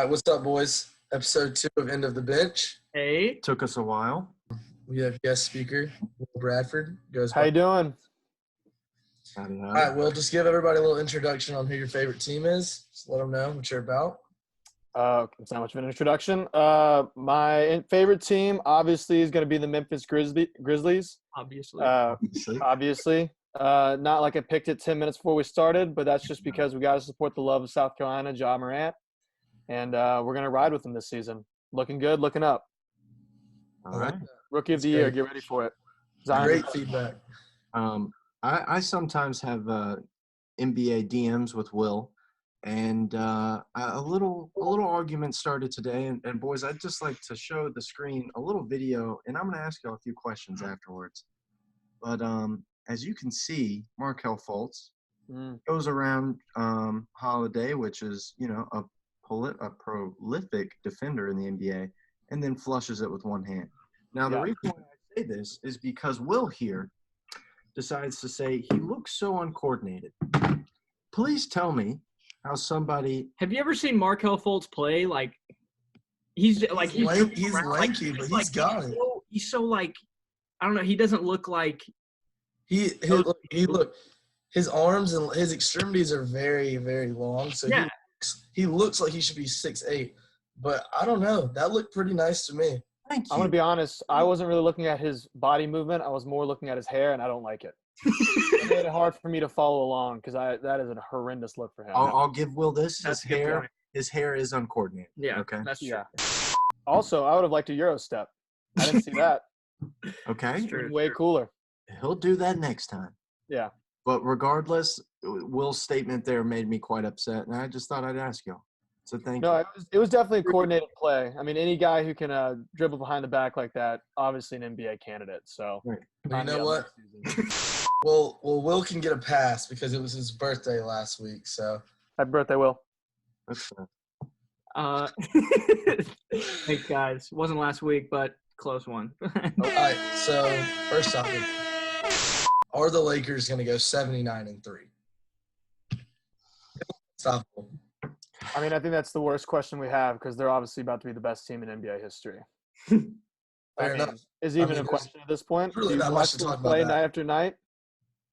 All right, what's up, boys? Episode 2 of End of the Bench. Hey, Took us a while. We have guest speaker, Will Bradford. Goes How you doing? Howdy, All right, Will, just give everybody a little introduction on who your favorite team is. Just let them know what you're about. It's not much of an introduction. My favorite team, obviously, is going to be the Memphis Grizzlies. obviously. Obviously. Not like I picked it 10 minutes before we started, but that's just because we got to support the love of South Carolina, Ja Morant. And we're going to ride with him this season. Looking good, looking up. All right. Rookie of the year. Get ready for it. Zion. Great feedback. I sometimes have NBA DMs with Will, and a little argument started today. And boys, I'd just like to show the screen a little video, and I'm going to ask y'all a few questions afterwards. But as you can see, Markelle Fultz goes around Holiday, which is a prolific defender in the NBA, and then flushes it with one hand. Now, the reason why I say this is because Will here decides to say he looks so uncoordinated. Please tell me how somebody – Have you ever seen Markelle Fultz play? He's lanky, but he's got it. He's so I don't know. He doesn't look like his arms and his extremities are very, very long. So he looks like he should be 6'8". But I don't know. That looked pretty nice to me. Thank you. I'm going to be honest. I wasn't really looking at his body movement. I was more looking at his hair, and I don't like it. It made it hard for me to follow along because that is a horrendous look for him. I'll give Will this. That's a good point. His hair is uncoordinated. Yeah, Okay. that's true. Yeah. Also, I would have liked a Euro step. I didn't see that. Okay. True. Way cooler. He'll do that next time. Yeah. But regardless, Will's statement there made me quite upset, and I just thought I'd ask y'all. So thank No, you. it was definitely a coordinated play. I mean, any guy who can dribble behind the back like that, obviously an NBA candidate. So, Right. You know what? Well, Will can get a pass because it was his birthday last week. So Happy birthday, Will. That's Thanks, guys. Wasn't last week, but close one. all right. So first topic: are the Lakers going to go 79-3? Stop. I mean, I think that's the worst question we have because they're obviously about to be the best team in NBA history. Fair enough. Is it even a there's question at this point? really Do you not watch much to them talk about play that. night after night?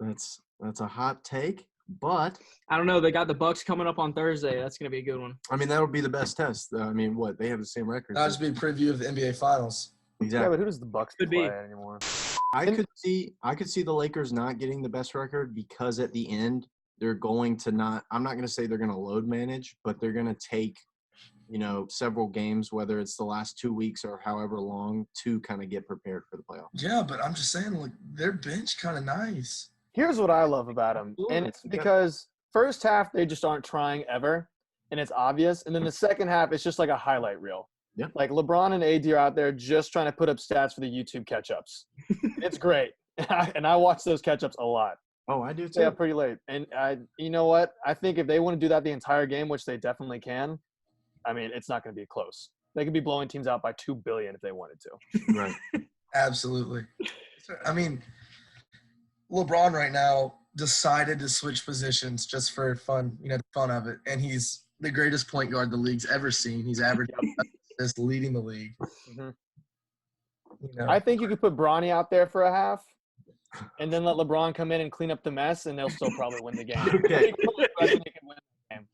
That's a hot take, but I don't know. They got the Bucks coming up on Thursday. That's gonna be a good one. I mean that would be the best test. I mean, what they have the same record. That'll just be a preview of the NBA Finals. Yeah, Exactly. but who does the Bucks Could play be. anymore? I could see the Lakers not getting the best record because at the end they're going to not. I'm not going to say they're going to load manage, but they're going to take several games, whether it's the last 2 weeks or however long, to kind of get prepared for the playoffs. Yeah, but I'm just saying, their bench kind of nice. Here's what I love about them, and it's because first half they just aren't trying ever, and it's obvious. And then the second half, it's just like a highlight reel. Yeah. Like LeBron and AD are out there just trying to put up stats for the YouTube catch-ups. It's great, and I watch those catch-ups a lot. Oh, I do too. Stay up pretty late, and you know what? I think if they want to do that the entire game, which they definitely can, I mean, it's not going to be close. They could be blowing teams out by $2 billion if they wanted to. Right. Absolutely. I mean, LeBron right now decided to switch positions just for fun, the fun of it, and he's the greatest point guard the league's ever seen. He's averaging assists, leading the league. Mhm. You know. I think you could put Bronny out there for a half, and then let LeBron come in and clean up the mess, and they'll still probably win the game. Okay. I think they can win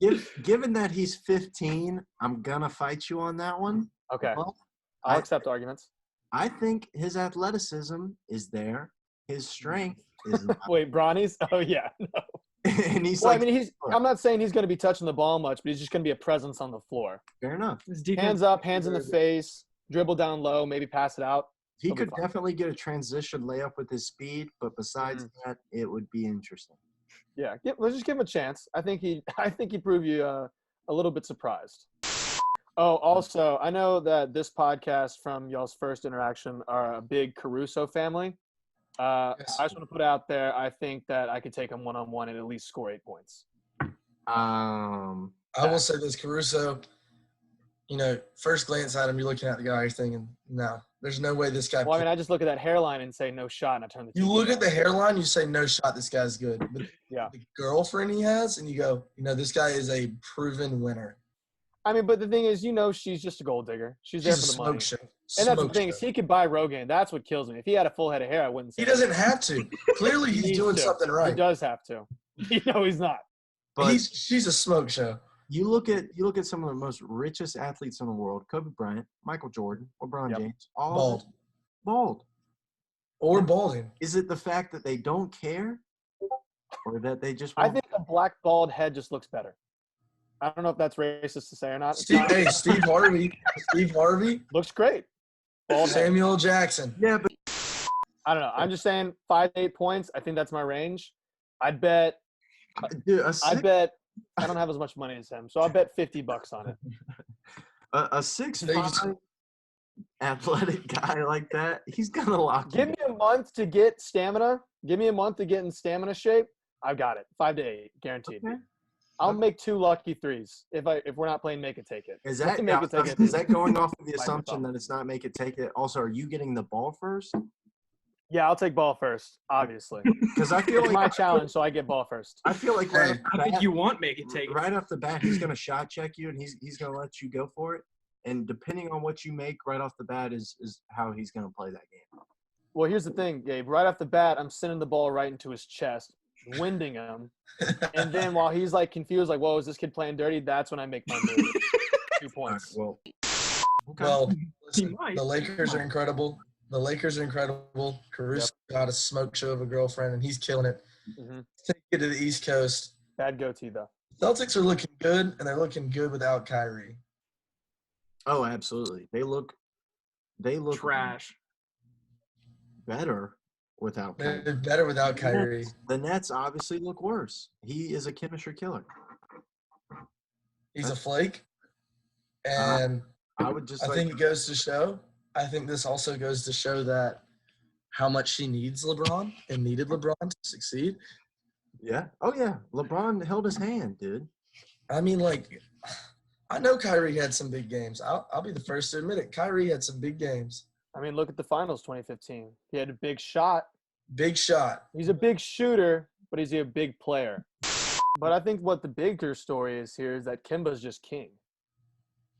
the game. Given that he's 15, I'm gonna fight you on that one. Okay, Well, I'll I- accept arguments. I think his athleticism is there. His strength is not. Wait, Bronny's? Oh yeah. No. And he's Well, like, I mean, I'm not saying he's going to be touching the ball much, but he's just going to be a presence on the floor. fair enough. This defense, Hands up, hands in the face, dribble down low, maybe pass it out. He He'll be could fine. definitely get a transition layup with his speed, but besides that, it would be interesting. Yeah, let's just give him a chance. I think he proved you a little bit surprised. Oh, also, I know that this podcast from y'all's first interaction are a big Caruso family. Yes. I just want to put out there, I think that I could take him one-on-one and at least score 8 points. I will say this, Caruso, first glance at him, you're looking at the guy, you're thinking, no, there's no way this guy Well, I mean, I just look at that hairline and say no shot, and I turn the You TV look at on. the hairline, you say, no shot, this guy's good. But Yeah. the girlfriend he has, and you go, this guy is a proven winner. I mean, but the thing is, she's just a gold digger. She's there She's a for the money. smoke show. And that's the Smoke thing show. is, he could buy Rogan. That's what kills me. If he had a full head of hair, I wouldn't say He doesn't have to. Clearly, He he's needs doing to. something He right. does have to. He's not. But She's a smoke show. you look at some of the most richest athletes in the world: Kobe Bryant, Michael Jordan, LeBron Yep. James, all Bald. bald. Or balding. Is it the fact that they don't care, or that they just? I Want think a black bald head just looks better. I don't know if that's racist to say or not. It's Steve, not. hey, Steve Harvey. Steve Harvey. Looks great. Bald head. Samuel Jackson. Yeah, but I don't know. I'm just saying 5 to 8 points. I think that's my range. I'd bet. dude, I don't have as much money as him, so I'll bet $50 on it. a 6'5" athletic guy like that, he's gonna lock Give you. me a month to get stamina. Give me a month to get in stamina shape. I've got it. 5 to 8, guaranteed. Okay. I'll make 2 lucky threes if we're not playing make it take it. Is Make that it take it. is that going off of the Might be assumption fun. that it's not make it take it? Also, are you getting the ball first? Yeah, I'll take ball first, obviously. Because I feel It's like my challenge, so I get ball first. I feel like Hey, I think you want make it take. right off the bat, he's gonna shot check you, and he's gonna let you go for it. And depending on what you make right off the bat is how he's gonna play that game. Well, here's the thing, Gabe. Right off the bat, I'm sending the ball right into his chest, winding him. And then while he's like confused, like, whoa, is this kid playing dirty? That's when I make my move. 2 All right, points. well, okay. Well, listen, might. the Lakers are incredible. The Lakers are incredible. Caruso got a smoke show of a girlfriend, and he's killing it. hmm Take it to the East Coast. Bad goatee, though. Celtics are looking good, and they're looking good without Kyrie. Oh, absolutely. They look Trash. better without Kyrie. They're better without Kyrie. The Nets obviously look worse. He is a chemistry killer. He's a flake, and I would just I think it goes to show. I think this also goes to show that how much she needs LeBron and needed LeBron to succeed. yeah. Oh yeah. LeBron held his hand, dude. I mean, like, I know Kyrie had some big games. I'll be the first to admit it. Kyrie had some big games. I mean, look at the finals 2015. He had a big shot. Big shot. He's a big shooter, but he's a big player. But I think what the bigger story is here is that Kemba's just king.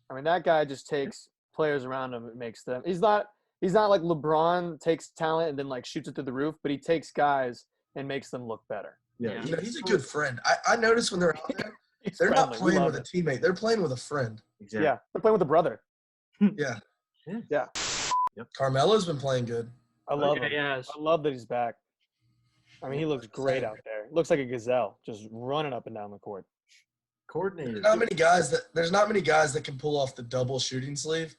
I mean, that guy just takes players around him and makes them. He's not like LeBron takes talent and then like shoots it through the roof, but he takes guys and makes them look better. Yeah. You know, he's a good friend. I noticed when they're out there, He's they're not friendly. We playing love with a it. teammate. They're playing with a friend. Exactly. Yeah, they're playing with a brother. Yeah. Yeah, Carmelo's been playing good. I love Yeah, him. he has. I love that he's back. I mean, he looks great out there. Looks like a gazelle, just running up and down the court. Coordinated. There's not many guys that can pull off the double shooting sleeve.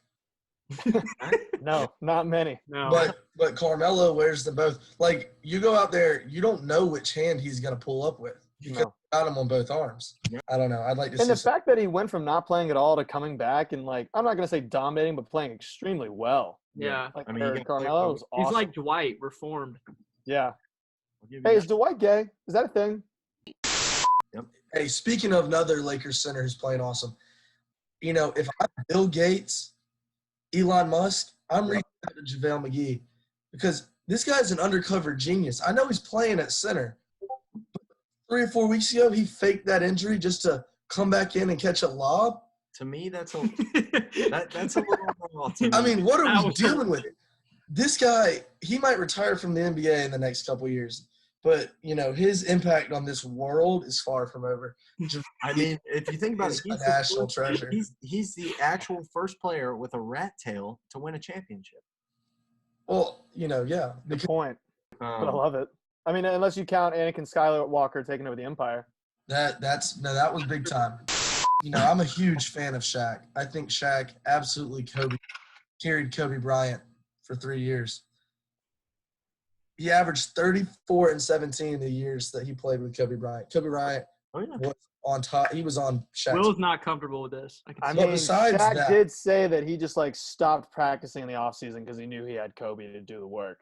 No, not many. No. But Carmelo wears them both. Like, you go out there, you don't know which hand he's gonna pull up with. You could No. got him on both arms. I don't know. I'd like to And see the fact that he went from not playing at all to coming back and like, I'm not gonna say dominating, but playing extremely well. yeah. Like I mean, you gotta play Carmelo both. was awesome. He's like Dwight, reformed. yeah. I'll give you Hey, that. is Dwight gay? Is that a thing? Hey, speaking of another Lakers center who's playing awesome, you know, if I'm Bill Gates, Elon Musk, I'm reaching out to JaVale McGee because this guy's an undercover genius. I know he's playing at center. But 3 or 4 weeks ago, he faked that injury just to come back in and catch a lob. To me, that's a that's a little raw to me. I mean, what That are we was dealing with? This guy, he might retire from the NBA in the next couple of years. But, you know, his impact on this world is far from over. I mean, if you think about it, He's a national treasure. He's the actual first player with a rat tail to win a championship. Well, you know, yeah. Good Because point. But I Um, love it. I mean, unless you count Anakin Skywalker taking over the Empire. that was big time. You know, I'm a huge fan of Shaq. I think Shaq absolutely carried Kobe Bryant for 3 years. He averaged 34 and 17 in the years that he played with Kobe Bryant. Kobe Bryant oh yeah. was on top. He was on Shaq's. Will's not comfortable with this. I can I see But mean, besides Shaq that- did say that he just like stopped practicing in the offseason because he knew he had Kobe to do the work.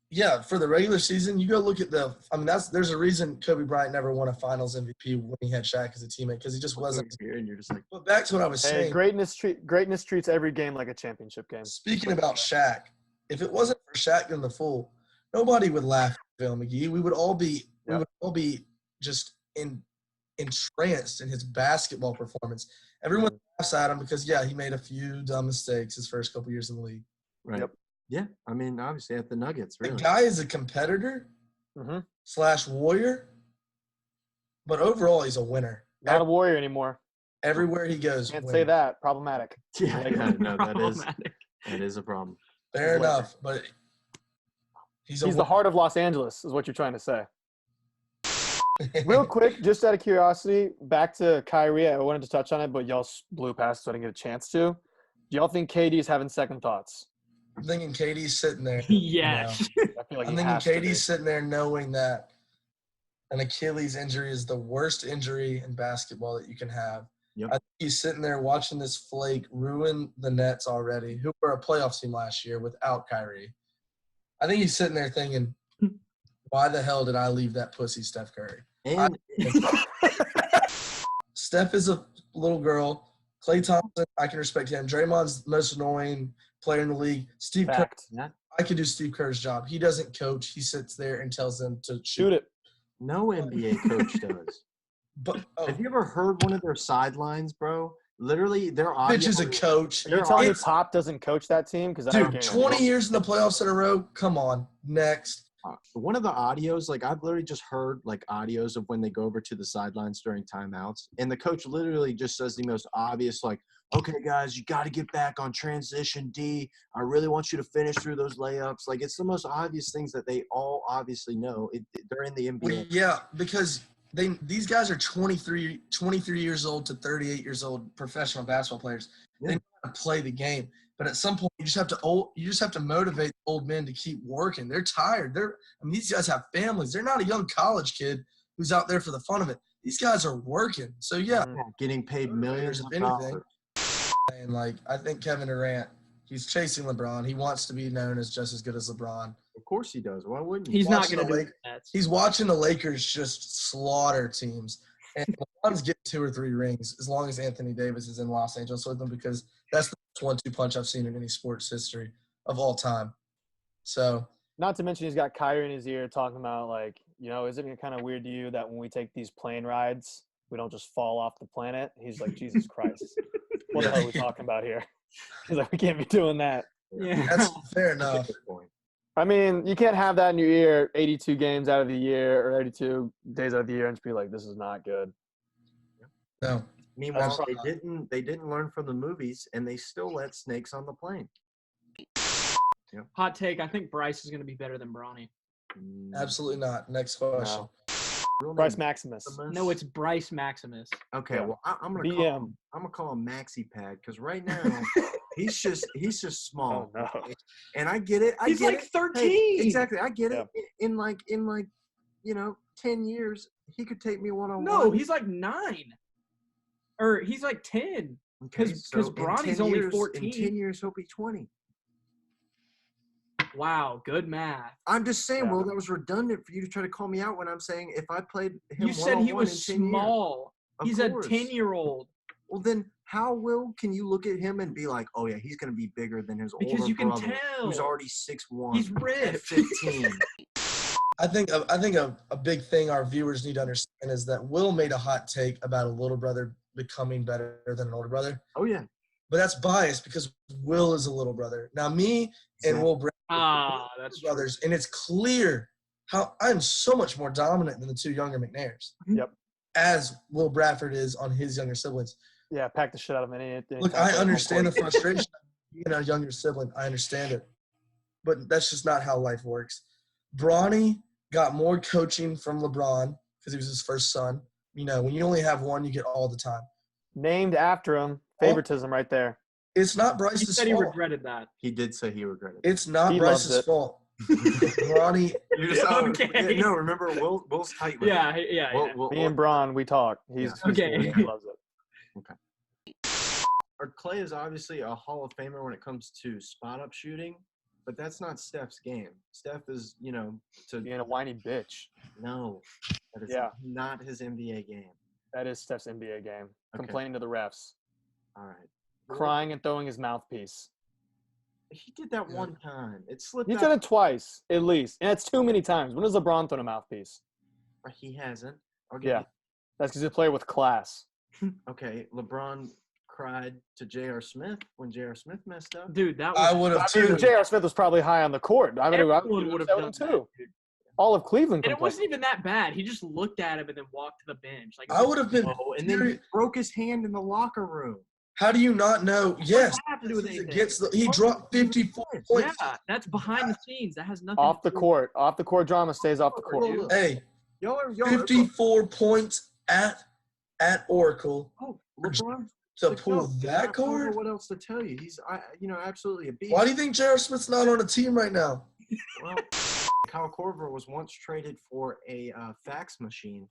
Yeah, for the regular season, you go look at there's a reason Kobe Bryant never won a Finals MVP when he had Shaq as a teammate because he just wasn't. Here, and you're just like, But back to what I was Hey, saying. greatness treats every game like a championship game. Speaking about Shaq, if it wasn't for Shaq in the full, nobody would laugh at Phil McGee. We would all be just entranced in his basketball performance. Everyone laughs at him because, yeah, he made a few dumb mistakes his first couple years in the league. Right. Yep. Yeah. I mean, obviously at the Nuggets, The really. guy is a competitor / warrior, but overall he's a winner. Not a warrior anymore. Everywhere he goes, Can't wins. say that. Problematic. Yeah, no, Problematic. that is a problem. Fair enough, but he's He's the heart of Los Angeles, is what you're trying to say. Real quick, just out of curiosity, back to Kyrie. I wanted to touch on it, but y'all blew past, so I didn't get a chance to. Do y'all think KD's having second thoughts? I'm thinking KD's sitting there. Yes. I feel like I'm he thinking has to be. KD's sitting there knowing that an Achilles injury is the worst injury in basketball that you can have. Yep. I think he's sitting there watching this flake ruin the Nets already, who were a playoff team last year without Kyrie. I think he's sitting there thinking, why the hell did I leave that pussy Steph Curry? And Steph is a little girl. Klay Thompson, I can respect him. Draymond's the most annoying player in the league. Steve Kerr, Fact. I could do Steve Kerr's job. He doesn't coach. He sits there and tells them to Shoot it. no NBA coach does. But Have you ever heard one of their sidelines, bro? Literally, their audio. bitch is a coach. Are you telling me It's- Pop doesn't coach that team? Because Dude, 20 years in the playoffs in a row. Come on, next. One of the audios, like I've literally just heard like audios of when they go over to the sidelines during timeouts, and the coach literally just says the most obvious, like, "Okay, guys, you got to get back on transition D. I really want you to finish through those layups." Like it's the most obvious things that they all obviously know. They're in the NBA. Well, yeah, because these guys are 23 years old to 38 years old professional basketball players. They Yeah. know how to play the game, but at some point you just have to motivate old men to keep working. They're tired. These guys have families. They're not a young college kid who's out there for the fun of it. These guys are working. So yeah, Getting paid millions of If anything. dollars. and like I think Kevin Durant, he's chasing LeBron. He wants to be known as just as good as LeBron. Of course he does. Why wouldn't he? He's not Watching going to the do that. He's watching the Lakers just slaughter teams. And LeBron's getting 2 or 3 rings as long as Anthony Davis is in Los Angeles with them, because that's the best 1-2 punch I've seen in any sports history of all time. So Not to mention he's got Kyrie in his ear talking about, like, isn't it kind of weird to you that when we take these plane rides, we don't just fall off the planet? He's like, Jesus Christ. What the hell are we talking about here? He's like, we can't be doing that. Yeah. that's fair That's a enough. good point. I mean, you can't have that in your ear 82 games out of the year or 82 days out of the year and just be like, this is not good. No. Meanwhile, Absolutely. they didn't learn from the movies, and they still let snakes on the plane. Hot take. I think Bryce is going to be better than Bronny. Absolutely not. Next question. Real Bryce name, Maximus. Maximus? No, it's Bryce Maximus. Okay. Yeah. Well, I'm BM. gonna call him Maxi Pad because right now he's just small. Oh, no. And I get it. He's like 13. Hey, exactly. I get it. Yeah. In like 10 years, he could take me one-on-one. No, he's like 9. Or he's like 10. Okay, 'cause so in Bronny's 10 only years- 14. In 10 years, he'll be 20. Wow, good math. I'm just saying, Yeah. well, that was redundant for you to try to call me out when I'm saying if I played him You said he one-on-one was in 10 years. small. Of He's a course. 10-year-old. Well, then can you look at him and be like, oh, yeah, he's going to be bigger than his Because older you can brother, tell. who's already 6'1", He's at ripped. 15. I think a big thing our viewers need to understand is that Will made a hot take about a little brother becoming better than an older brother. Oh, yeah. But that's biased because Will is a little brother. Now me and Will Brown That's true. brothers, and it's clear how I'm so much more dominant than the 2 younger McNairs. Yep. As Will Bradford is on his younger siblings. Yeah, pack the shit out of any Look, I understand the frustration of being a younger sibling. I understand it. But that's just not how life works. Bronny got more coaching from LeBron because he was his first son. When you only have one, you get all the time. Named after him. Favoritism right there. It's not He Bryce's said he fault. regretted that. He did say he regretted it. It's not He Bryce's loves it. fault. Bronny, You're just, Okay. No, remember, Will's tight with Yeah, him. yeah, Will- yeah. Will- Me and Braun, we talk. He's Okay. He loves it. Clay is obviously a Hall of Famer when it comes to spot-up shooting, but that's not Steph's game. Steph is, Being a whiny bitch. no, that is Yeah. not his NBA game. That is Steph's NBA game. Okay. Complaining to the refs. All right. Crying and throwing his mouthpiece. He did that one time. It slipped He's out. done it twice, at least. And it's too many times. When does LeBron throw a mouthpiece? He hasn't. I'll give Yeah. That's because he's a player with class. you- Okay, LeBron cried to J.R. Smith when J.R. Smith messed up. Dude, that I was. would have I mean, too. J.R. Smith was probably high on the court. I mean, Everyone would have done that, too. dude. All of Cleveland And it complained. wasn't even that bad. He just looked at him and then walked to the bench. Like I would have been. Oh, and then he broke his hand in the locker room. How do you not know? Yes, that have to do with he's anything? against he dropped 54 points. Yeah, that's behind the scenes. That has nothing. Off to the do court. Off the court drama stays off the court. Dude. Hey, Y'all are 54 points at Oracle Oh, LeBron. to pull that I don't know card. what else to tell you? He's, absolutely a beast. Why do you think J.R. Smith's not on a team right now? Well, Kyle Korver was once traded for a fax machine,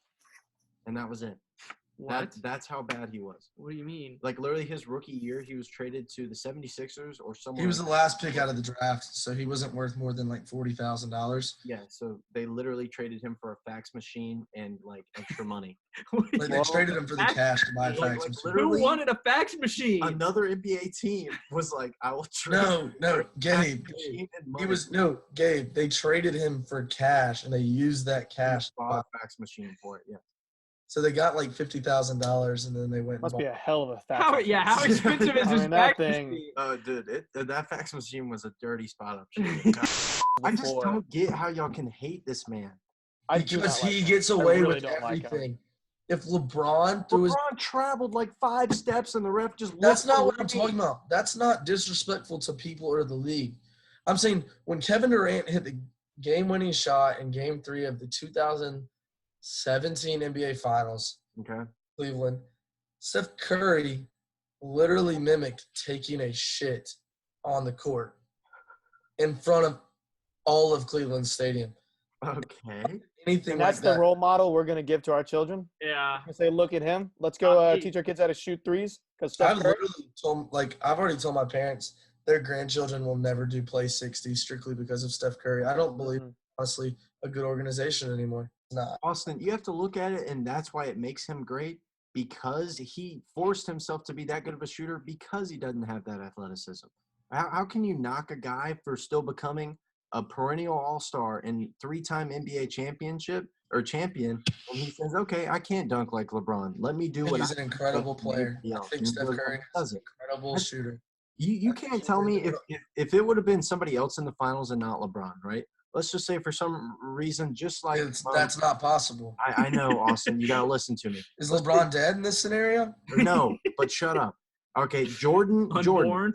and that was it. What? That's how bad he was. What do you mean? Like, literally, his rookie year, he was traded to the 76ers or somewhere. He was the last pick out of the draft, so he wasn't worth more than like $40,000. Yeah, so they literally traded him for a fax machine and, like, extra money. Like they traded him for the cash to buy a Like, fax like, machine. literally- Who wanted a fax machine? Another NBA team was like, I will trade No, Gabe. machine and money. He was Gabe. They traded him for cash, and they used that cash. to bought buy- a fax machine for it, yeah. So they got like $50,000, and then they went. Must and be bought- a hell of a fact. How expensive is I his mean, that fax thing- machine? Dude, that fax machine was a dirty spot up. I just Before. don't get how y'all can hate this man. I do not because like he him. gets I away really with don't like him. everything. If LeBron threw his, LeBron traveled like 5 steps and the ref just that's looked not what I'm away. talking about. That's not disrespectful to people or the league. I'm saying when Kevin Durant hit the game-winning shot in Game 3 of the 2017 NBA Finals, Okay. Cleveland, Steph Curry literally mimicked taking a shit on the court in front of all of Cleveland Stadium. Okay. Anything And like that's that. the role model we're going to give to our children. Yeah. And say, look at him. Let's go Hey. teach our kids how to shoot threes. Because I've Steph Curry, literally told, I've already told my parents their grandchildren will never do play 60 strictly because of Steph Curry. I don't believe, honestly, a good organization anymore. It's not. Austin, you have to look at it, and that's why it makes him great, because he forced himself to be that good of a shooter because he doesn't have that athleticism. How can you knock a guy for still becoming a perennial all-star and 3-time NBA champion, and he says, okay, I can't dunk like LeBron. Let me do what He's I an incredible player. Yeah, I think he Steph does Curry what he is does an it. incredible shooter. You can't tell me if it would have been somebody else in the finals and not LeBron, right? Let's just say for some reason, just like That's not possible. I know, Austin, you gotta listen to me. Is LeBron dead in this scenario? No, but shut up. Okay, Jordan Unborn.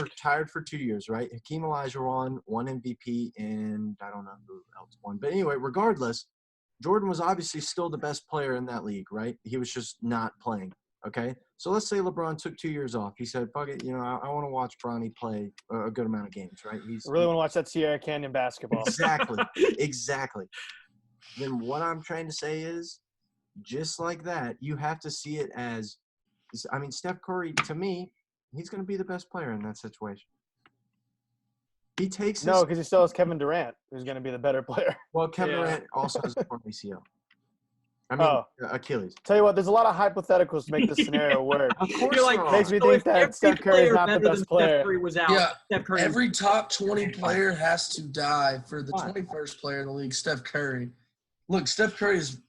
retired for 2 years, right? Hakeem Olajuwon won MVP, and I don't know who else won. But anyway, regardless, Jordan was obviously still the best player in that league, right? He was just not playing. Okay, so let's say LeBron took 2 years off. He said, "Fuck it, I want to watch Bronny play a good amount of games, right?" I really want to watch that Sierra Canyon basketball. Exactly. Then what I'm trying to say is, just like that, you have to see it as, Steph Curry, to me, he's going to be the best player in that situation. He takes No, because he still has Kevin Durant, who's going to be the better player. Well, Kevin Yeah. Durant also has a torn ACL. Achilles. Tell you what, there's a lot of hypotheticals to make this scenario work. Of course You're like, there are. Makes me so think if that every Steph Curry is player not the better than best Steph player. Curry was out. Yeah, Steph Curry. Every top 20 player has to die for the Why? 21st player in the league, Steph Curry. Look, Steph Curry is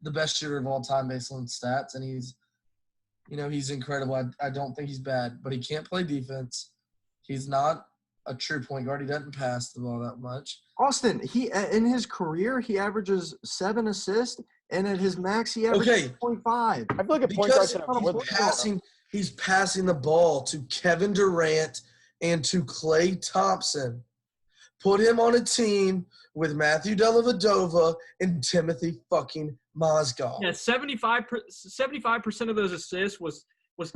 the best shooter of all time based on stats, and he's incredible. I don't think he's bad, but he can't play defense. He's not a true point guard. He doesn't pass the ball that much. Austin, he in his career, he averages 7 assists, and at his max, he averages Okay. 0.5. I feel like a point guard Because should have more than he's passing the ball to Kevin Durant and to Klay Thompson. Put him on a team with Matthew Dellavedova and Timothy fucking Mozgov. Yeah, 75% of those assists was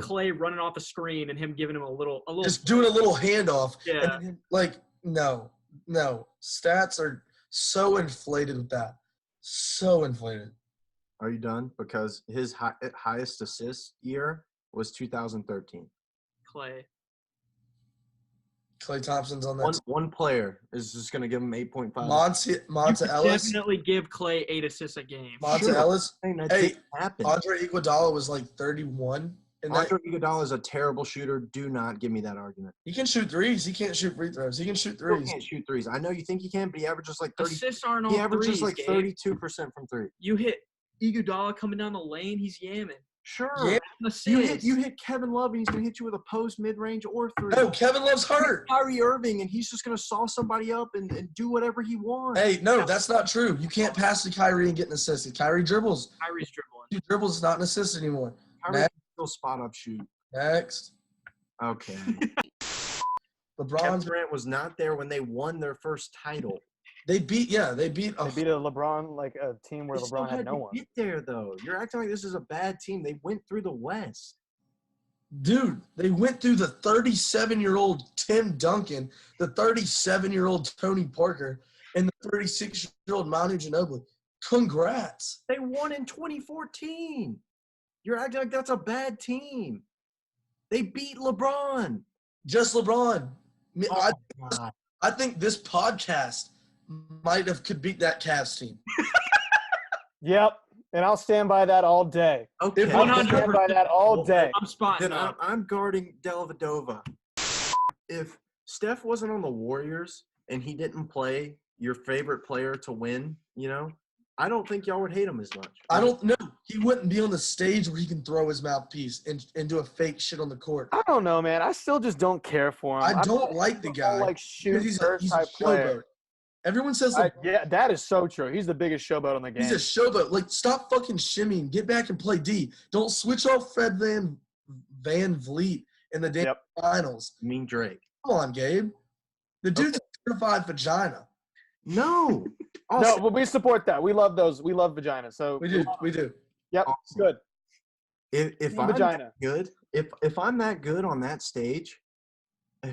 Clay running off a screen and him giving him a little. Just doing a little handoff. Yeah. And no. Stats are so inflated with that. So inflated. Are you done? Because his highest assist year was 2013. Clay. Klay Thompson's on that. One player is just going to give him 8.5. Monta Ellis. Definitely give Clay 8 assists a game. Monta Sure. Ellis. That Hey, didn't happen. Andre Iguodala was like 31. And that, Andre Iguodala is a terrible shooter. Do not give me that argument. he can shoot threes. He can't shoot free throws. He can shoot He threes. can't shoot threes. I know you think he can, but he averages like 30. Assists aren't all He averages threes, like Gabe. 32% from 3. You hit Iguodala coming down the lane, he's yamming. Sure. Yeah. You hit Kevin Love, and he's gonna hit you with a post mid-range or three. No, Kevin Love's hurt. Kyrie Irving, and he's just gonna saw somebody up and do whatever he wants. Hey, no, that's not true. You can't pass to Kyrie and get an assist. Kyrie dribbles. Kyrie's dribbling. He dribbles is not an assist anymore. Kyrie Next. can still spot up shoot. Next. Okay. Kevin LeBron's. Durant was not there when they won their first title. They beat. They beat a LeBron, like a team where They still LeBron had had no to one. get there though. You're acting like this is a bad team. They went through the West. Dude, they went through the 37-year-old Tim Duncan, the 37-year-old Tony Parker, and the 36-year-old Manu Ginobili. Congrats. They won in 2014. You're acting like that's a bad team. They beat LeBron. Just LeBron. Oh, God. I think this podcast could beat that Cavs team. Yep, and I'll stand by that all day. Okay. If I'll 100%. stand by that all day. I'm spotting Then up. I'm guarding Dellavedova. If Steph wasn't on the Warriors and he didn't play your favorite player to win, I don't think y'all would hate him as much. I don't know. He wouldn't be on the stage where he can throw his mouthpiece and do a fake shit on the court. I don't know, man. I still just don't care for him. I don't like the guy. Like shoot He's first a type player. showboat. Everyone says Yeah, that is so true. He's the biggest showboat on the game. he's a showboat. Like, stop fucking shimmying. Get back and play D. Don't switch off Fred Van Vliet in the damn finals. You mean Drake? Come on, Gabe. The dude's a certified vagina. No. No, but we support that. We love those. We love vaginas. So We do. We do. Yep, good. If I'm Vagina. that good, if I'm that good on that stage,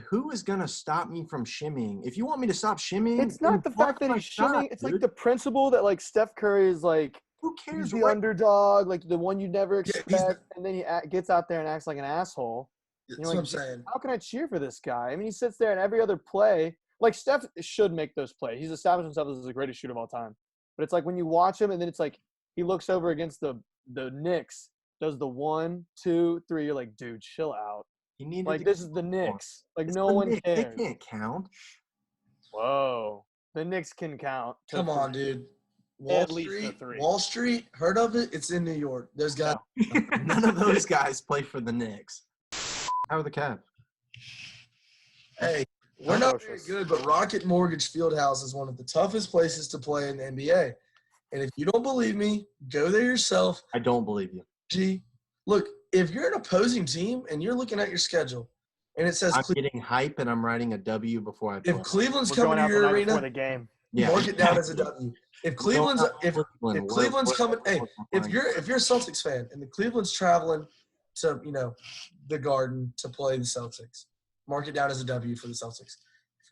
who is gonna stop me from shimmying? If you want me to stop shimmying, It's not the then block fact that my he's shot, shimmying. It's like dude. the principle that like Steph Curry is like Who cares? he's the what- underdog, like the one you never Yeah, he's expect, and then he gets out there and acts like an asshole. That's You're what like, I'm saying. How can I cheer for this guy? I mean, he sits there and every other play, like Steph should make those plays. He's established himself as the greatest shooter of all time. But it's like when you watch him and then it's like he looks over against the Knicks, does the 1, 2, 3. You're like, dude, chill out. He needed Like to this is the Knicks. Like It's no the one Knicks. cares. They can't count. Whoa, the Knicks can count. to Come on, 3. dude. Wall At least a Street. 3. Wall Street. Heard of it? It's in New York. There's got. None of those guys play for the Knicks. How are the Cavs? Hey, we're not very Atrocious. good, but Rocket Mortgage Fieldhouse is one of the toughest places to play in the NBA. And if you don't believe me, go there yourself. I don't believe you. G, look, if you're an opposing team and you're looking at your schedule, and it says I'm getting hype and I'm writing a W before I play. if Cleveland's We're coming going to out the your night before arena, the game. Yeah. mark it down as a W. If Cleveland's if Cleveland, Cleveland's what- coming, hey, if fine. you're a Celtics fan and the Cleveland's traveling to the Garden to play the Celtics, mark it down as a W for the Celtics.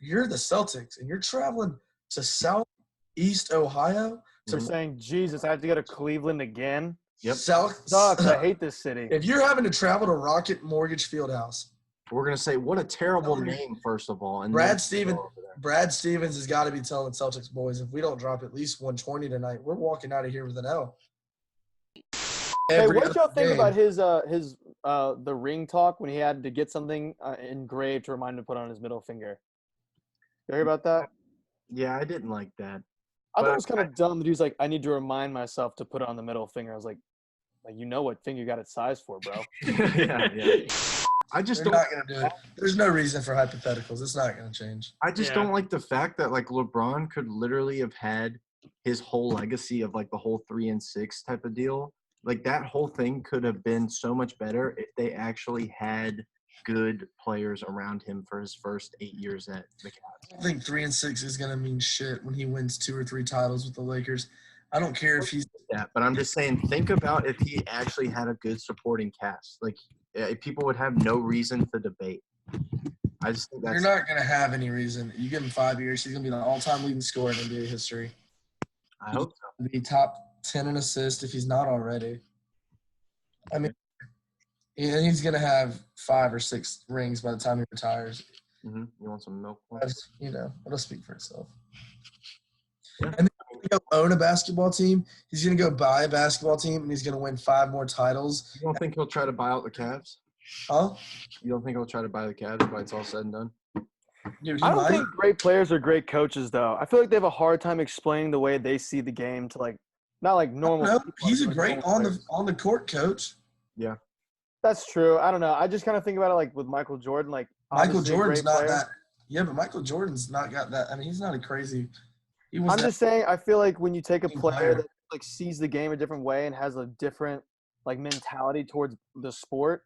If you're the Celtics and you're traveling to Southeast Ohio You're to saying, Jesus, I have to go to Cleveland again. Yep. South, Sucks. I hate this city. if you're having to travel to Rocket Mortgage Fieldhouse, We're gonna say what a terrible name first of all. And Brad then Stevens- go over there. Brad Stevens has got to be telling the Celtics boys, if we don't drop at least 120 tonight, we're walking out of here with an L. Hey, Every what did y'all other think game. about his the ring talk when he had to get something engraved to remind him to put on his middle finger? You hear about that? Yeah, I didn't like that. I thought But it was kind of dumb that he was like, I need to remind myself to put it on the middle finger. I was like you know what finger you got it sized for, bro. yeah. I just They're don't. not going to do it. There's no reason for hypotheticals. It's not going to change. I just Yeah. don't like the fact that like LeBron could literally have had his whole legacy of like the whole 3 and 6 type of deal. Like that whole thing could have been so much better if they actually had good players around him for his first 8 years at the Cavs. I don't think 3 and 6 is going to mean shit when he wins 2 or 3 titles with the Lakers. I don't care if he's Yeah, but I'm just saying, think about if he actually had a good supporting cast. Like people would have no reason to debate. I just think you're that's not going to have any reason. You give him 5 years, he's going to be the all-time leading scorer in NBA history. I hope so. Be top 10 in assists if he's not already. I mean, and he's going to have 5 or 6 rings by the time he retires. You want some milk? That's, it'll speak for itself. Yeah. And then he's going to own a basketball team. He's going to go buy a basketball team, and he's going to win 5 more titles. You don't think he'll try to buy out the Cavs? Huh? You don't think he'll try to buy the Cavs by it's all said and done? Dude, he I don't might. think great players are great coaches, though. I feel like they have a hard time explaining the way they see the game to not like normal. No, people, he's a but great normal players. on the court coach. That's true. I don't know. I just kind of think about it like with Michael Jordan. Like Michael obviously a Jordan's great not player. that. Yeah, but Michael Jordan's not got that. I mean, he's not a crazy. He was. I'm just saying. I feel like when you take a Team player player. that like sees the game a different way and has a different like mentality towards the sport,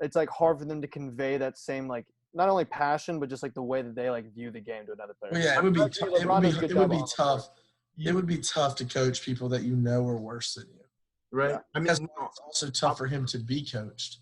it's like hard for them to convey that same like not only passion but just like the way that they like view the game to another player. Well, yeah, it would be. Unfortunately, It LeBron would be. does a good It would job be on the tough. court. It would be tough to coach people that you know are worse than you. Right. Yeah. I mean, Because no, it's also tough for him to be coached.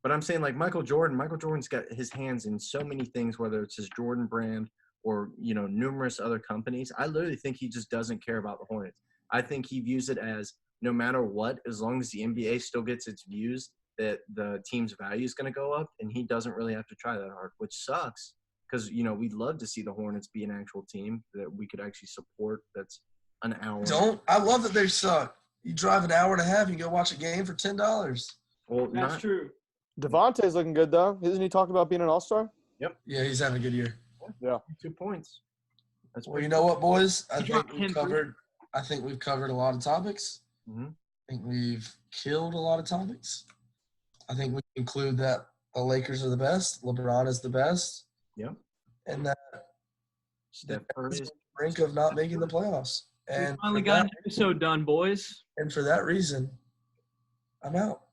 but I'm saying like Michael Jordan's got his hands in so many things, whether it's his Jordan brand or, you know, numerous other companies. I literally think he just doesn't care about the Hornets. I think he views it as no matter what, as long as the NBA still gets its views, that the team's value is going to go up, and he doesn't really have to try that hard, which sucks because, you know, we'd love to see the Hornets be an actual team that we could actually support that's an hour. I love that they suck. You drive an hour and a half, you go watch a game for $10. Well, That's not true. Devontae's looking good though. Isn't he talking about being an all-star? Yeah, he's having a good year. 2 points. That's Well, you know what, boys? I He think dropped we've 10 covered. I think we've covered a lot of topics. Mhm. I think we've killed a lot of topics. I think we conclude that the Lakers are the best, LeBron is the best, Yep. and that Steph Curry is is on the brink of not making the playoffs. We And finally for got that an episode done, boys. and for that reason, I'm out.